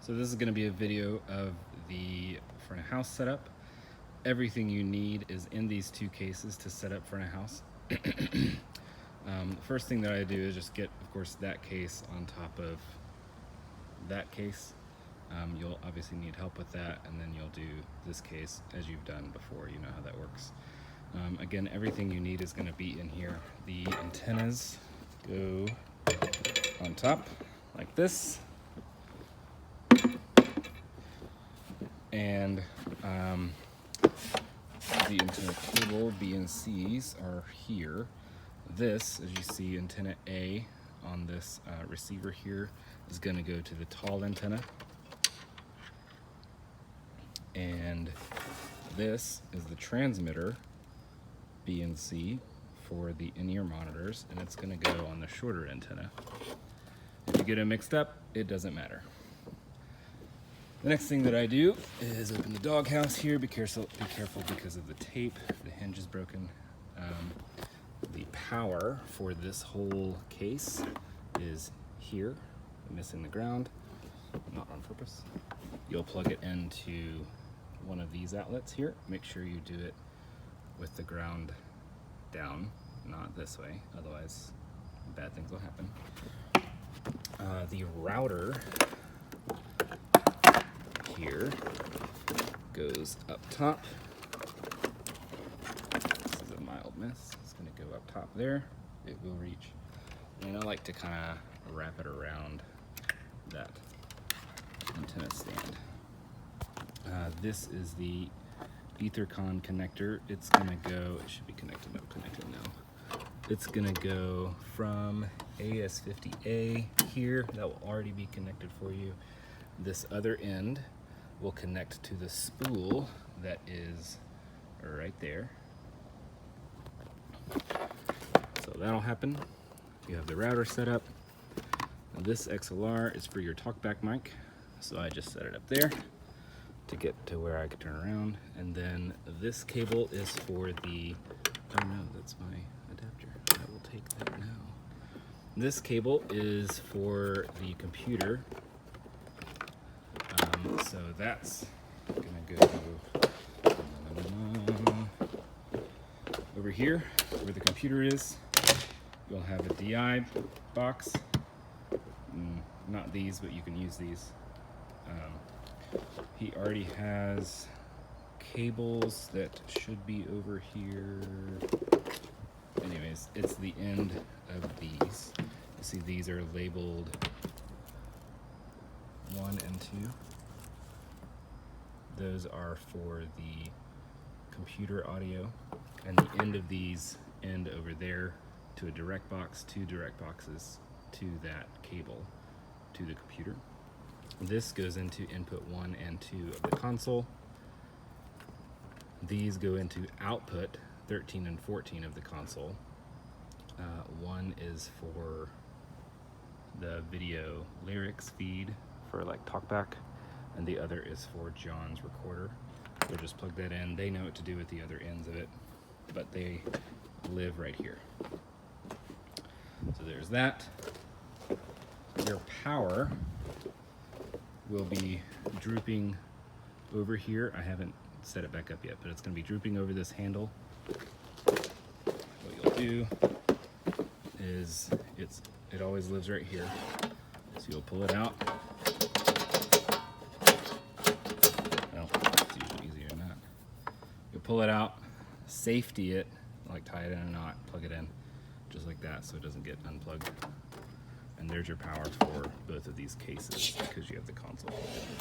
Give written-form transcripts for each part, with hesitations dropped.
So this is going to be a video of the front of house setup. Everything you need is in these two cases to set up front of house. The first thing that I do is just get, of course, that case on top of that case. You'll obviously need help with that, and then you'll do this case as you've done before. You know how that works. Again, everything you need is going to be in here. The antennas go on top like this, and the antenna cable B and C's are here. This, as you see, antenna A on this receiver here is going to go to the tall antenna, and this is the transmitter B and C for the in-ear monitors, and it's going to go on the shorter antenna. If you get them mixed up, it doesn't matter. The next thing that I do is open the doghouse here. Be careful because of the tape. The hinge is broken. The power for this whole case is here. I'm missing the ground, not on purpose. You'll plug it into one of these outlets here. Make sure you do it with the ground down, not this way, otherwise bad things will happen. The router here goes up top. This is a mild miss. It's going to go up top there. It will reach, and I like to kind of wrap it around that antenna stand. This is the Ethercon connector. It's going to go, it should be connected now. It's going to go from AS50A here. That will already be connected for you. This other end will connect to the spool that is right there. So that'll happen. You have the router set up. Now this XLR is for your talkback mic, so I just set it up there to get to where I could turn around. And then this cable is for the, oh no, that's my adapter. I will take that now. This cable is for the computer. So that's gonna go over here where the computer is. You'll have a DI box. Not these, but you can use these. He already has cables that should be over here. Anyways, it's the end of these. You see these are labeled 1 and 2. Those are for the computer audio, and the end of these end over there to a direct box, 2 direct boxes to that cable to the computer. This goes into input 1 and 2 of the console. These go into output 13 and 14 of the console. One is for the video lyrics feed for like talkback, and the other is for John's recorder. So just plug that in. They know what to do with the other ends of it, but they live right here. So there's that. Your power will be drooping over here. I haven't set it back up yet, but it's going to be drooping over this handle. What you'll do is it always lives right here. So you'll pull it out. Well, it's usually easier than that. You'll pull it out, safety it, like tie it in a knot, plug it in, just like that, so it doesn't get unplugged. And there's your power for both of these cases because you have the console plugged in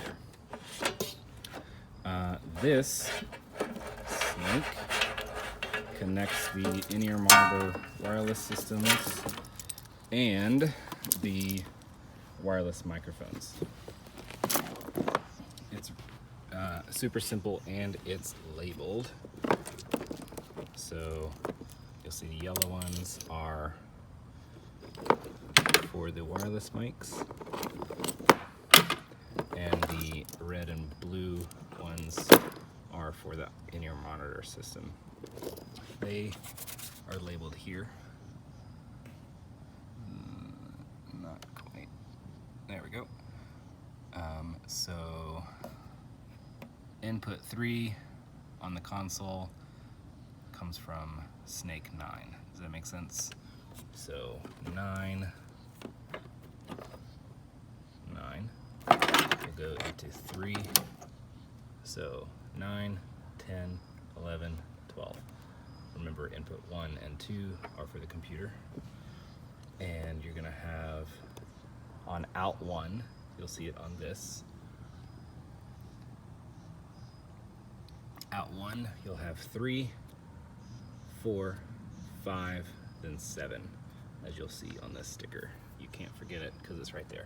there. This snake connects the in-ear monitor wireless systems and the wireless microphones. It's super simple, and it's labeled. So you'll see the yellow ones are for the wireless mics, and the red and blue ones are for the in-ear monitor system. They are labeled here. Not quite. There we go. So input 3 on the console comes from Snake 9. Does that make sense? So 9, will go into 3. So 9, 10, 11, 12. Remember, input 1 and 2 are for the computer. And you're gonna have on out 1, you'll see it on this. Out 1, you'll have 3, 4, 5, then 7, as you'll see on this sticker. You can't forget it because it's right there.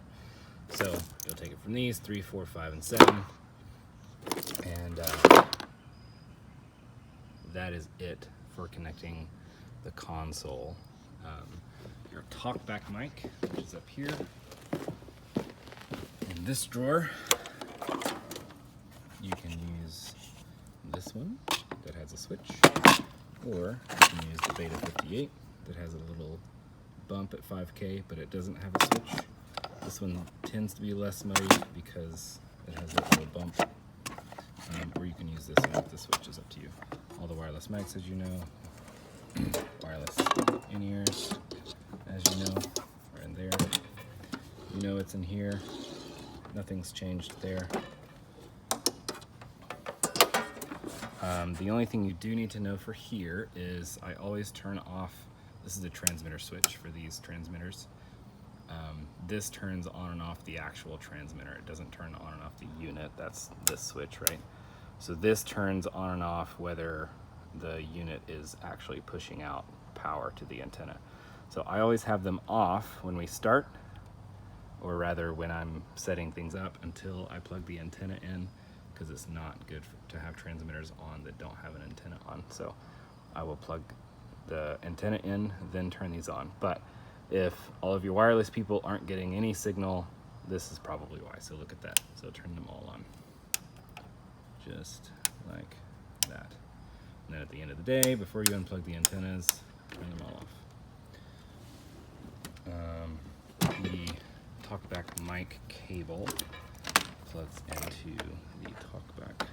So you'll take it from these 3, 4, 5, and 7, and that is it for connecting the console. Your talkback mic, which is up here in this drawer. You can use this one that has a switch, or you can use the Beta 58 that has a little bump at 5K, but it doesn't have a switch. This one tends to be less muddy because it has that little bump. Or you can use this one with the switch, is up to you. All the wireless mics, as you know, wireless in-ears, as you know, are in there. You know it's in here. Nothing's changed there. The only thing you do need to know for here is I always turn off, this is a transmitter switch for these transmitters. This turns on and off the actual transmitter. It doesn't turn on and off the unit. That's this switch, right? So this turns on and off whether the unit is actually pushing out power to the antenna. So I always have them off when we start, or rather when I'm setting things up, until I plug the antenna in, because it's not good to have transmitters on that don't have an antenna on. So I will plug the antenna in, then turn these on. But if all of your wireless people aren't getting any signal, this is probably why. So look at that. So turn them all on, just like that. And then at the end of the day, before you unplug the antennas, turn them all off. The talkback mic cable plugs into the talkback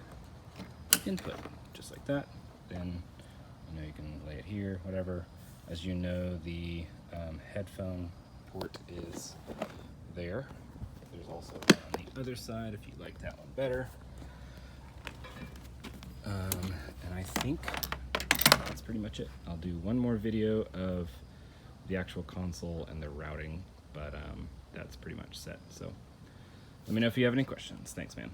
input, just like that. Then you can lay it here, whatever. As you know, the headphone port is there. There's also one on the other side if you like that one better. And I think that's pretty much it. I'll do one more video of the actual console and the routing, but that's pretty much set. So let me know if you have any questions. Thanks, man.